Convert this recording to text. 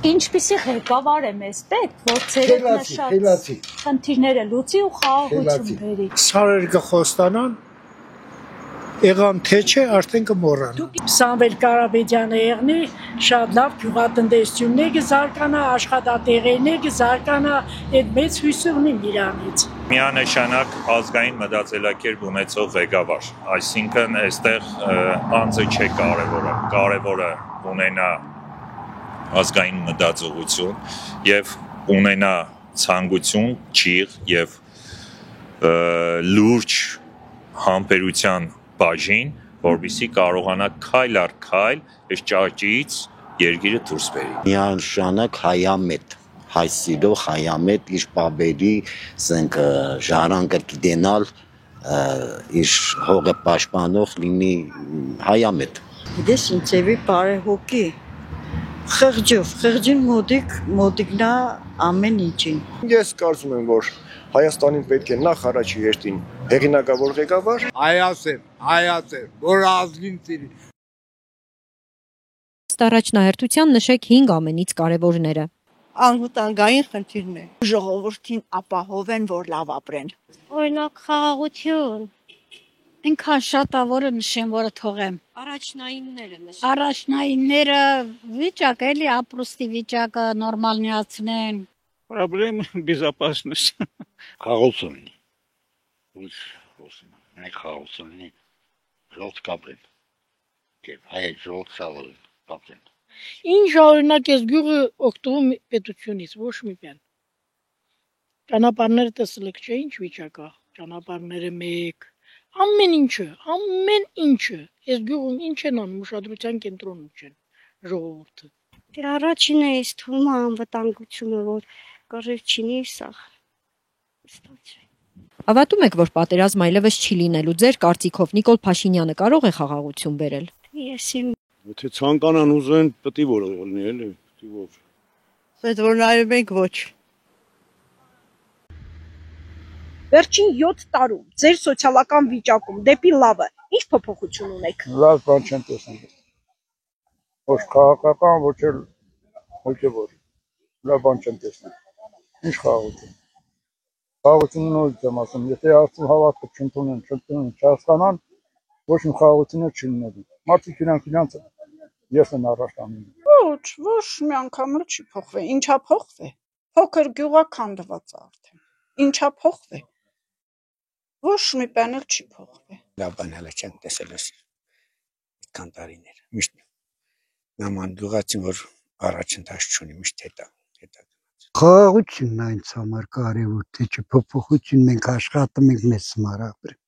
Ինչպիսի ղեկավար է մեզ պետք, որ ցերեկ նշած խնդիրները լուծի ու խաղաղություն բերի։ Սարեր կխոստանան, եղան թե չէ, արդեն կմոռանան։ Սամվել Կարապետյանը եղնի, շատ լավ գյուղատնտեսությունն է կզարկանա, աշխատատեղերն է կզարկանա, այդ մեծ հույսը ունի իրանից։ Միանշանակ ազգային մտածելակերպ ունեցող ղեկավար, այսինքն այստեղ անձը չէ կարևորը, կարևորը ունենա ազգային մտածողություն եւ ունենա ցանկություն, ճիղ եւ լուրջ համբերության բաժին, որովհետեւ կարողանա քայլ առ քայլ այս ճաճից երկիրը դուրս բերի։ Միանշանակ հայամետ, հայ սիրող հայամետ իր բաբերի ասենք ժառանգը գիտենալ իր հողը պաշտպանող լինի հայամետ։ Գիտես ինձեւի բարեհոգի խղճին մոդիկնա ամեն ինչին։ Ես կարծում եմ, որ Հայաստանին պետք է նախ առաջի հերթին հեղինակավոր ղեկավար, հայացեր, որ ազգին սիրի։ Առաջնահերթության նշեք 5 ամենից կարևորները։ Անվտանգային խնդիրն է։ Ժողովրդին ապահովեն, որ լավ ապրեն։ Օրինակ խաղաղություն։ Ինքան շատավորը նշեմ, որը թողեմ։ Առաջնայինները վիճակ էլի ապրուստի վիճակը նորմալնիացնեն։ Проблема безопасность. Խաղաղություն։ Խաղաղություն։ Ժողովուրդ կապրեն։ Հայ ժողովուրդ սավալ կապրեն։ Ինչ օրինակ ես գյուղը օգտվում պետությունից, ոչ մի բան։ Ճանապարհները տեսել եք, չէ՞, ինչ վիճակ է։ Ճանապարհները մեկ, ամեն ինչը։ Ես գյուղում ինչ են անում, ուշադրության կենտրոնում չեն ժողովուրդը։ Դե առաջինը էս թվում է անվտանգությունը, որ կռիվչինի սախ։ Հավատում եք, որ պատերազմ այլևս չի լինելու, ձեր կարծիքով Նիկոլ Փաշինյանը կարող է խաղաղություն բերել։ Ես իմ Եթե ցանկանան ուզեն, պետք է որ լինի, էլի, պետք է որ։ Պետք որ նայում ենք ոչ։ Վերջին 7 տարում ձեր սոցիալական վիճակում դեպի լավը ինչ փոփոխություն ունեք։ Լավ բան չեմ տեսնում։ Ոչ քաղաքական, ոչ էլ հոգևոր։ Լավ բան չեմ տեսնում։ Ինչ խաղաղություն։ Խաղաղությունն ու եմ ասում, եթե արդյոք հավատքը չընդունեն, չհասկանան, ոչ մի խաղաղություն չի լինելու։ Մարդիկ իրանք ես եմ առաջ տանում։ Ոչ մի անգամ չի փոխվել։ Ինչա փոխվել։ Փոքր գյուղա քանդված է արդեն։ Ինչա փոխվել։ Ոչ մի բան էլ չի փոխվել։ Լավ բան հələ չեմ տեսել ես։ Այդքան տարիներ։ Միշտ նման գյուղացին, որ առաջընթաց չունի, միշտ հետա։ Խաղաղությունն այնց համար կարևոր թե չէ փոփոխություն մենք աշխատում ենք մեծ համար ապրել։